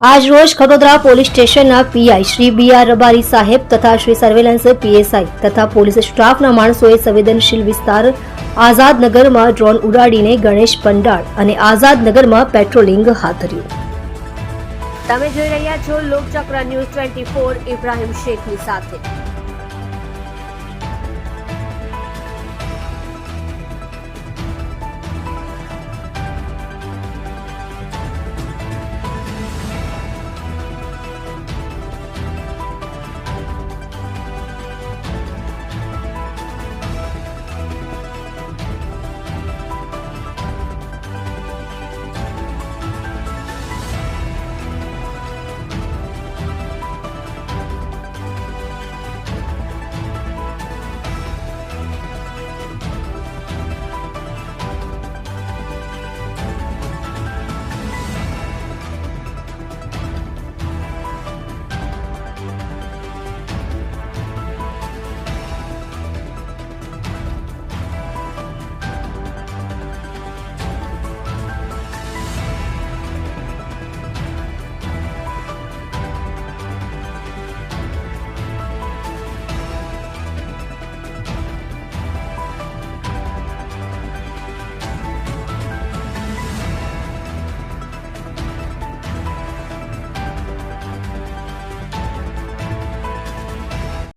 આજ રોજ ખડોદરા પોલીસ સ્ટેશનના પીઆઈ શ્રી બી.આર. રબારી સાહેબ તથા શ્રી સર્વેલન્સ પીએસઆઈ તથા પોલીસ સ્ટાફના માણસોએ સંવેદનશીલ વિસ્તાર આઝાદનગરમાં ડ્રોન ઉડાડીને ગણેશ પંડાળ અને આઝાદનગરમાં પેટ્રોલિંગ હાથ ધર્યું. તમે જોઈ રહ્યા છો લોકચક્ર ન્યૂઝ 24 ઇબ્રાહિમ શેખની સાથે.